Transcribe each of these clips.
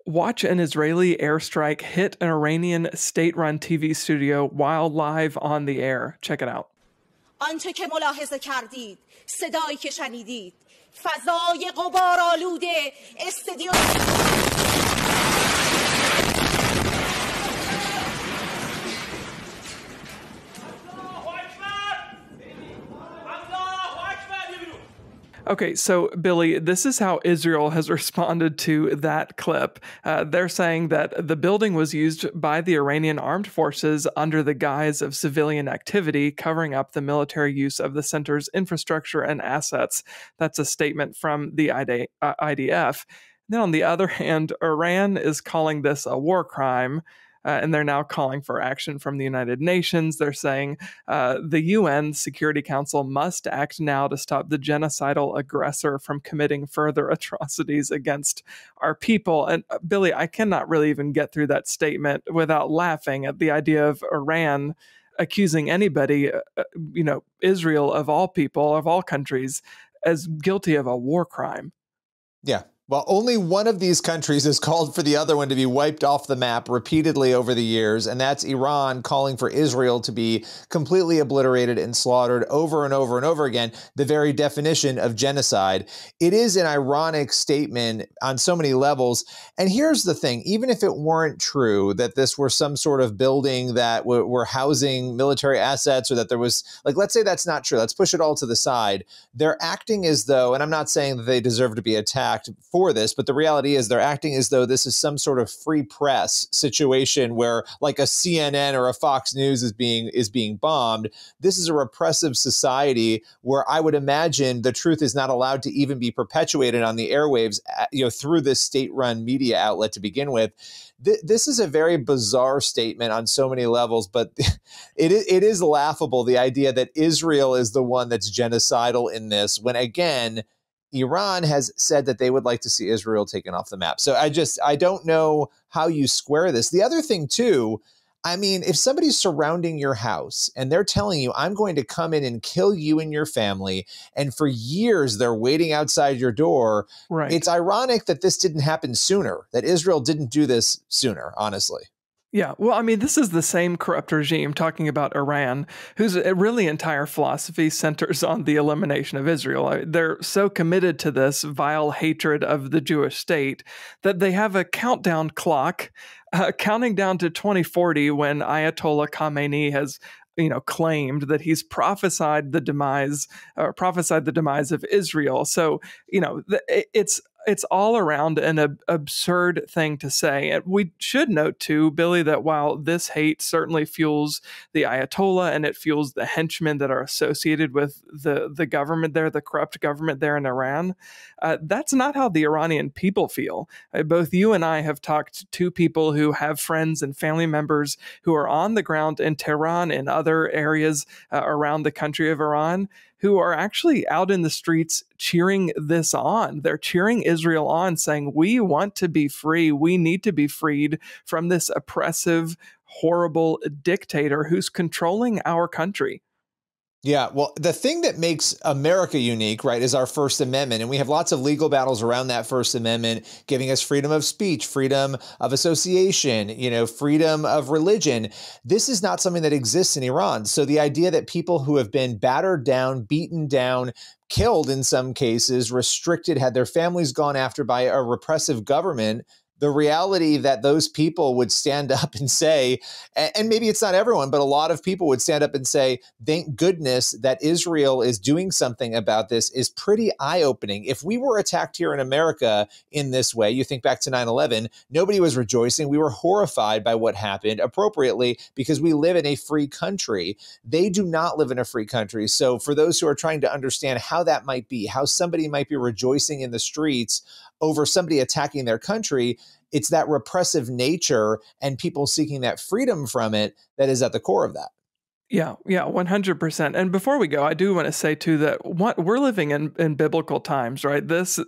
Watch an Israeli airstrike hit an Iranian state-run TV studio while live on the air. Check it out. آنچه که ملاحظه کردید، صدایی که شنیدید، فضای غبارآلوده استودیو. Okay, so Billy, this is how Israel has responded to that clip. They're saying that the building was used by the Iranian armed forces under the guise of civilian activity, covering up the military use of the center's infrastructure and assets. That's a statement from the IDF. Then on the other hand, Iran is calling this a war crime. And they're now calling for action from the United Nations. They're saying the UN Security Council must act now to stop the genocidal aggressor from committing further atrocities against our people. And Billy, I cannot really even get through that statement without laughing at the idea of Iran accusing anybody, Israel of all people, of all countries, as guilty of a war crime. Yeah. Well, only one of these countries has called for the other one to be wiped off the map repeatedly over the years, and that's Iran calling for Israel to be completely obliterated and slaughtered over and over and over again, the very definition of genocide. It is an ironic statement on so many levels. And here's the thing, even if it weren't true that this were some sort of building that were housing military assets, or that there was, like, let's say that's not true. Let's push it all to the side. They're acting as though, and I'm not saying that they deserve to be attacked for this, but the reality is they're acting as though this is some sort of free press situation where, like, a CNN or a Fox News is being bombed. This is a repressive society where I would imagine the truth is not allowed to even be perpetuated on the airwaves, through this state-run media outlet to begin with. This is a very bizarre statement on so many levels, but it is laughable, the idea that Israel is the one that's genocidal in this, when, again, Iran has said that they would like to see Israel taken off the map. So I don't know how you square this. The other thing, too, I mean, if somebody's surrounding your house and they're telling you, I'm going to come in and kill you and your family, and for years they're waiting outside your door, right. It's ironic that this didn't happen sooner, that Israel didn't do this sooner, honestly. Yeah, well, I mean, this is the same corrupt regime, talking about Iran, whose really entire philosophy centers on the elimination of Israel. They're so committed to this vile hatred of the Jewish state that they have a countdown clock counting down to 2040 when Ayatollah Khamenei has claimed that he's prophesied the demise of Israel. So, it's all around an absurd thing to say. And we should note, too, Billy, that while this hate certainly fuels the Ayatollah and it fuels the henchmen that are associated with the government there, the corrupt government there in Iran, that's not how the Iranian people feel. Both you and I have talked to people who have friends and family members who are on the ground in Tehran and other areas around the country of Iran, who are actually out in the streets cheering this on. They're cheering Israel on, saying, we want to be free. We need to be freed from this oppressive, horrible dictator who's controlling our country. Yeah, well, the thing that makes America unique, right, is our First Amendment. And we have lots of legal battles around that First Amendment, giving us freedom of speech, freedom of association, freedom of religion. This is not something that exists in Iran. So the idea that people who have been battered down, beaten down, killed in some cases, restricted, had their families gone after by a repressive government, the reality that those people would stand up and say, and maybe it's not everyone, but a lot of people would stand up and say, thank goodness that Israel is doing something about this, is pretty eye-opening. If we were attacked here in America in this way, you think back to 9/11, nobody was rejoicing. We were horrified by what happened, appropriately, because we live in a free country. They do not live in a free country. So for those who are trying to understand how that might be, how somebody might be rejoicing in the streets over somebody attacking their country, it's that repressive nature and people seeking that freedom from it that is at the core of that. Yeah, 100%. And before we go, I do want to say too that we're living in biblical times, right? This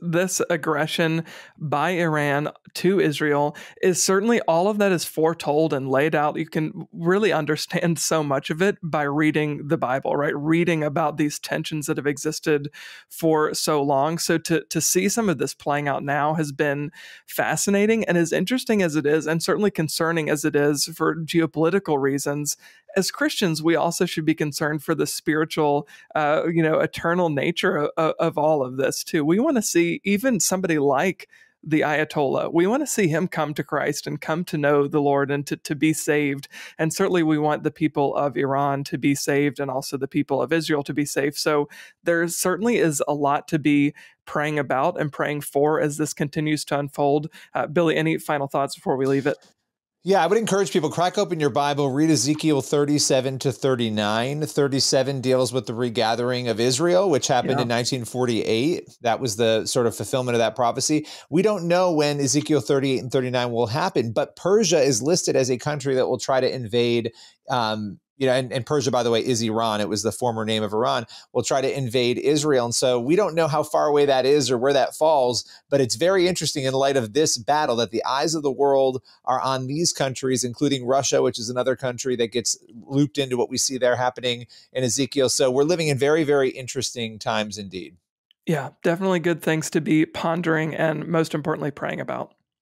aggression by Iran to Israel is certainly, all of that is foretold and laid out. You can really understand so much of it by reading the Bible, right? Reading about these tensions that have existed for so long. So to see some of this playing out now has been fascinating, and as interesting as it is, and certainly concerning as it is for geopolitical reasons. As Christians, we also should be concerned for the spiritual, eternal nature of all of this too. We want to see even somebody like the Ayatollah. We want to see him come to Christ and come to know the Lord and to be saved. And certainly we want the people of Iran to be saved, and also the people of Israel to be saved. So there certainly is a lot to be praying about and praying for as this continues to unfold. Billy, any final thoughts before we leave it? Yeah, I would encourage people, crack open your Bible, read Ezekiel 37 to 39. 37 deals with the regathering of Israel, which happened in 1948. That was the sort of fulfillment of that prophecy. We don't know when Ezekiel 38 and 39 will happen, but Persia is listed as a country that will try to invade, and Persia, by the way, is Iran. It was the former name of Iran. Will try to invade Israel. And so we don't know how far away that is or where that falls, but it's very interesting in light of this battle that the eyes of the world are on these countries, including Russia, which is another country that gets looped into what we see there happening in Ezekiel. So we're living in very, very interesting times indeed. Yeah, definitely good things to be pondering and most importantly, praying about.